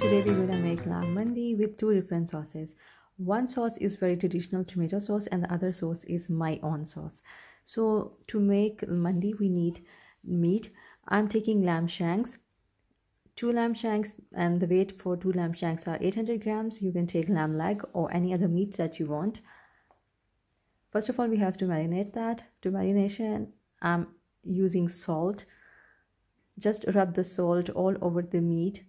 Today we're gonna make Laham Mandi with two different sauces. One sauce is very traditional tomato sauce and the other sauce is my own sauce. So to make Mandi we need meat. I'm taking lamb shanks, two lamb shanks, and the weight for two lamb shanks are 800 grams. You can take lamb leg or any other meat that you want. First of all, we have to marinate that. To marination, I'm using salt. Just rub the salt all over the meat.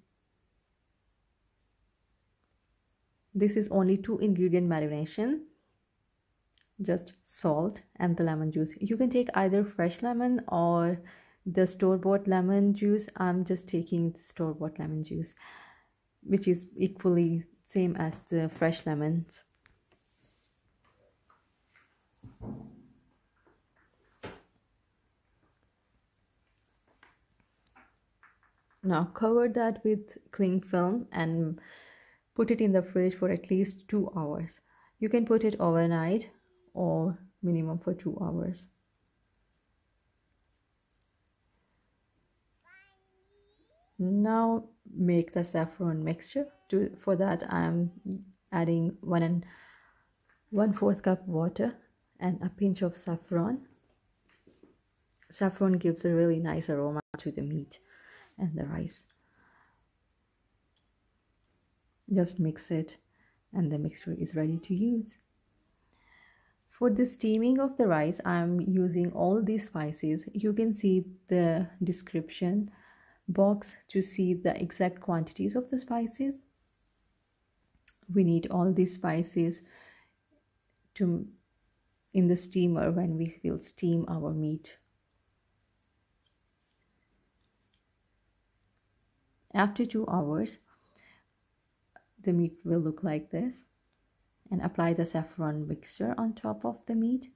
This is only 2-ingredient marination, just salt and the lemon juice. You can take either fresh lemon or the store-bought lemon juice. I'm just taking the store-bought lemon juice, which is equally same as the fresh lemons. Now cover that with cling film and put it in the fridge for at least 2 hours. You can put it overnight or minimum for 2 hours. Now make the saffron mixture. For that I'm adding 1/4 cup water and a pinch of saffron. Saffron gives a really nice aroma to the meat and the rice. Just mix it and the mixture is ready to use. For the steaming of the rice, I'm using all these spices. You can see the description box to see the exact quantities of the spices. We need all these spices in the steamer when we will steam our meat. After 2 hours, the meat will look like this, and apply the saffron mixture on top of the meat.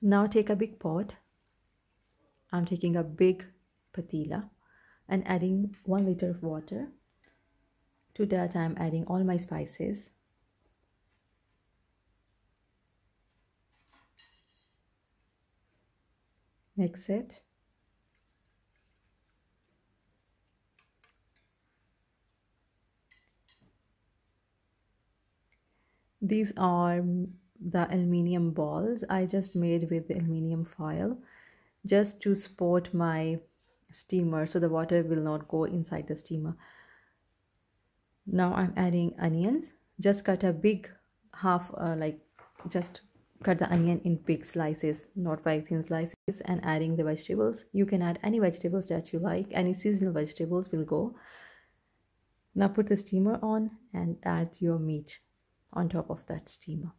Now take a big pot. I'm taking a big patila and adding 1 liter of water. To that I'm adding all my spices. Mix it. These are the aluminium balls I just made with the aluminium foil, just to support my steamer so the water will not go inside the steamer. Now I'm adding onions. Just cut a big half, just cut the onion in big slices, not very thin slices, and adding the vegetables. You can add any vegetables that you like, any seasonal vegetables will go. Now put the steamer on and add your meat on top of that steamer.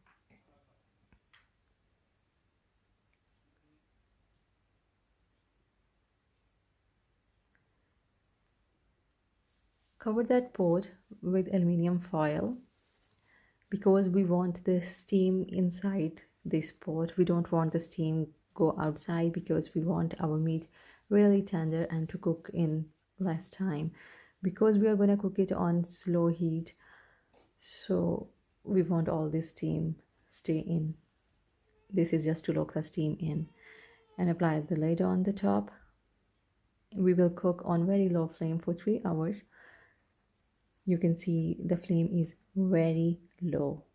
Cover that pot with aluminium foil because we want the steam inside this pot. We don't want the steam go outside because we want our meat really tender and to cook in less time, because we are going to cook it on slow heat, so we want all this steam stay in. This is just to lock the steam in, and apply the lid on the top. We will cook on very low flame for 3 hours. You can see the flame is very low.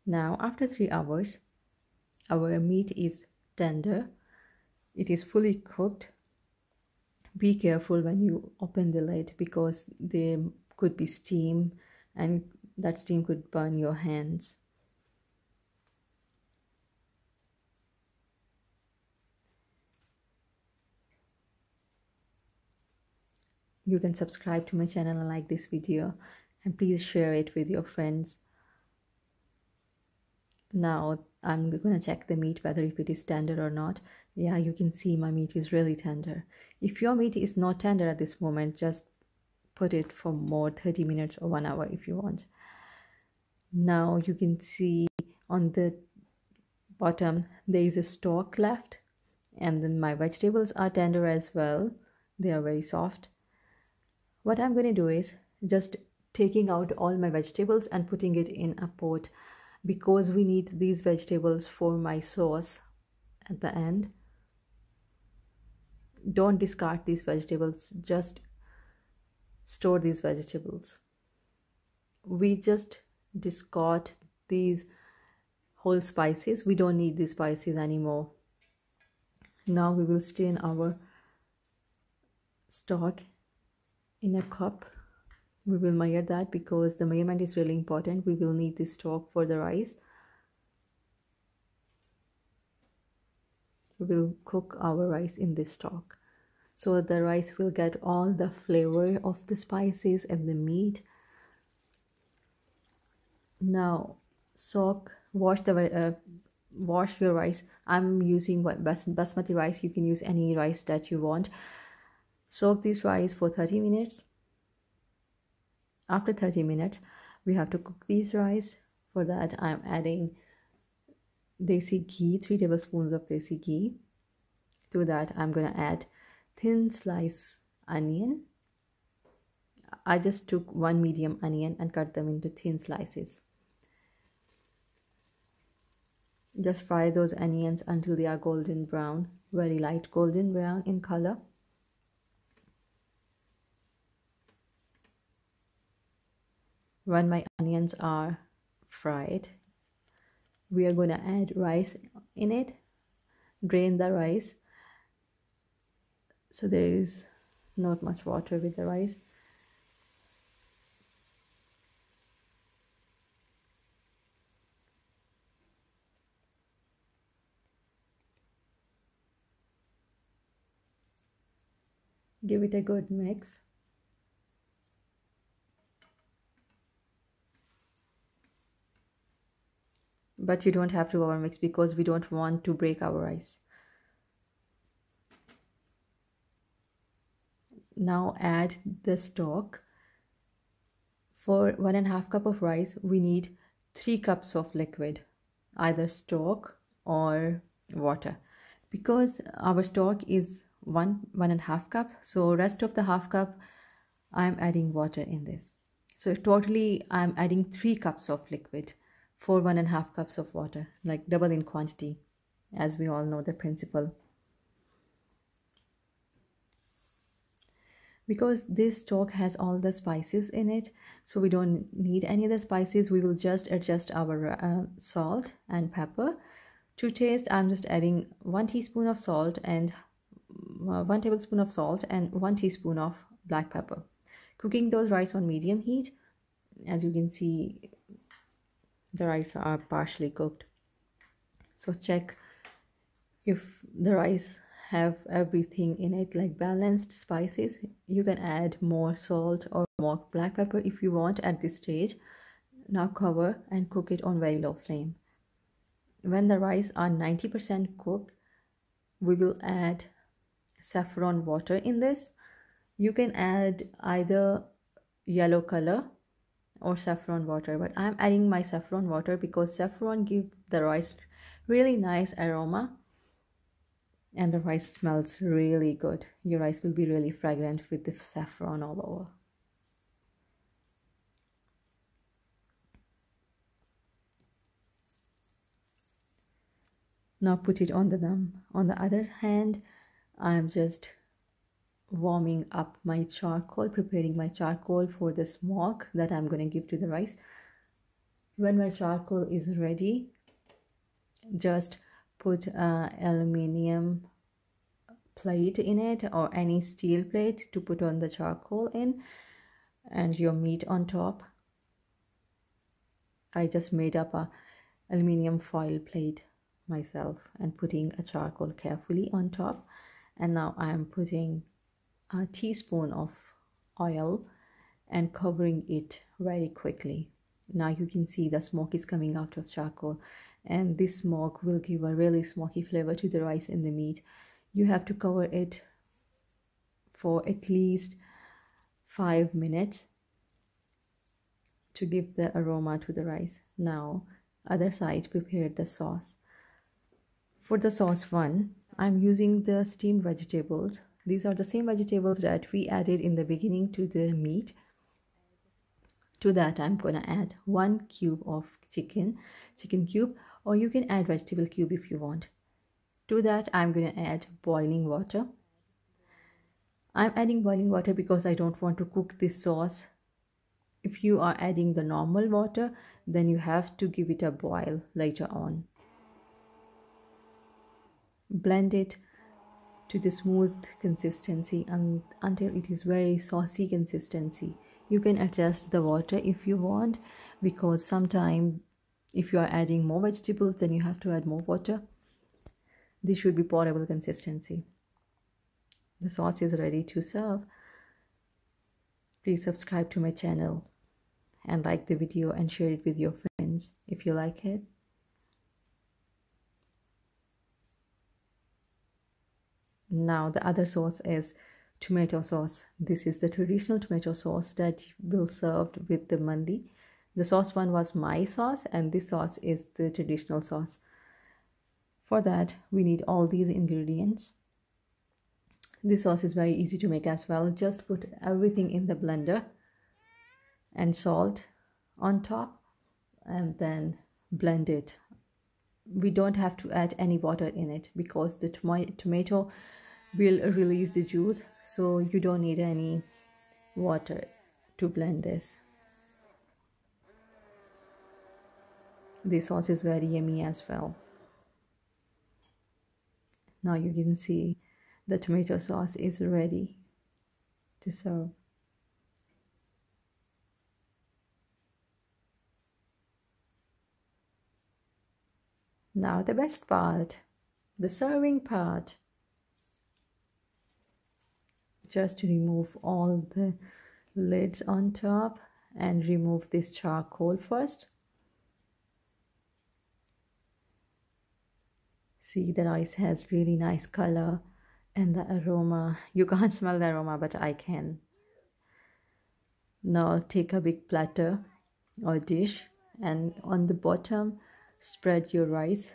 Now after 3 hours, our meat is tender. It is fully cooked. Be careful when you open the lid because there could be steam and that steam could burn your hands. You can subscribe to my channel and like this video, and please share it with your friends. Now I'm gonna check the meat whether if it is tender or not. Yeah, you can see my meat is really tender. If your meat is not tender at this moment, just put it for more 30 minutes or 1 hour if you want. Now you can see on the bottom there is a stalk left, and then my vegetables are tender as well. They are very soft. What I'm going to do is just taking out all my vegetables and putting it in a pot, because we need these vegetables for my sauce at the end. Don't discard these vegetables, just store these vegetables. We just discard these whole spices. We don't need these spices anymore. Now we will stir our stock in a cup. We will measure that because the measurement is really important. We will need this stock for the rice. We will cook our rice in this stock, so the rice will get all the flavor of the spices and the meat. Now wash your rice. I'm using basmati rice. You can use any rice that you want. Soak this rice for 30 minutes. After 30 minutes, we have to cook this rice. For that, I'm adding desi ghee, 3 tablespoons of desi ghee. To that, I'm gonna add thin slice onion. I just took 1 medium onion and cut them into thin slices. Just fry those onions until they are golden brown, very light golden brown in color. When my onions are fried, we are going to add rice in it. Drain the rice so there is not much water with the rice. Give it a good mix. But you don't have to overmix because we don't want to break our rice. Now add the stock. For 1.5 cup of rice, we need 3 cups of liquid, either stock or water. Because our stock is 1.5 cups, so rest of the half cup I'm adding water in this. So totally I'm adding 3 cups of liquid for 1.5 cups of water, like double in quantity, as we all know the principle. Because this stock has all the spices in it, so we don't need any other spices. We will just adjust our salt and pepper. To taste, I'm just adding 1 teaspoon of salt and 1 tablespoon of salt and 1 teaspoon of black pepper. Cooking those rice on medium heat. As you can see, the rice are partially cooked. So check if the rice have everything in it, like balanced spices. You can add more salt or more black pepper if you want at this stage. Now cover and cook it on very low flame. When the rice are 90% cooked, we will add saffron water in this. You can add either yellow color or saffron water, but I'm adding my saffron water because saffron gives the rice really nice aroma and the rice smells really good. Your rice will be really fragrant with the saffron all over. Now put it on the dum. On the other hand, I'm just warming up my charcoal, preparing my charcoal for the smoke that I'm going to give to the rice. When my charcoal is ready, just put an aluminium plate in it or any steel plate to put on the charcoal in, and your meat on top. I just made up a aluminium foil plate myself and putting a charcoal carefully on top. And now I am putting a teaspoon of oil and covering it very quickly. Now you can see the smoke is coming out of charcoal, and this smoke will give a really smoky flavor to the rice and the meat. You have to cover it for at least 5 minutes to give the aroma to the rice. Now other side, prepare the sauce. For the sauce one, I'm using the steamed vegetables These are the same vegetables that we added in the beginning to the meat. To that, I'm gonna add 1 cube of chicken cube, or you can add vegetable cube if you want. To that, I'm gonna add boiling water. I'm adding boiling water because I don't want to cook this sauce. If you are adding the normal water, then you have to give it a boil later on. Blend it to the smooth consistency until it is very saucy consistency. You can adjust the water if you want, because sometimes if you are adding more vegetables, then you have to add more water. This should be pourable consistency. The sauce is ready to serve. Please subscribe to my channel and like the video and share it with your friends if you like it. Now the other sauce is tomato sauce. This is the traditional tomato sauce that will served with the mandi. The sauce one was my sauce, and this sauce is the traditional sauce. For that, we need all these ingredients. This sauce is very easy to make as well. Just put everything in the blender and salt on top, and then blend it. We don't have to add any water in it because the tomato will release the juice, so you don't need any water to blend this. This sauce is very yummy as well. Now you can see the tomato sauce is ready to serve. Now the best part, the serving part. Just remove all the lids on top and remove this charcoal first. See, the rice has really nice color and the aroma. You can't smell the aroma, but I can. Now take a big platter or dish, and on the bottom spread your rice,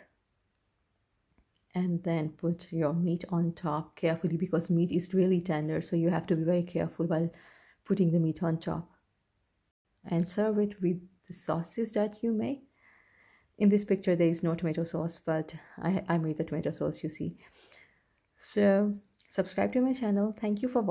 and then put your meat on top carefully, because meat is really tender, so you have to be very careful while putting the meat on top, and serve it with the sauces that you make. In this picture there is no tomato sauce, but I made the tomato sauce, you see. So subscribe to my channel. Thank you for watching.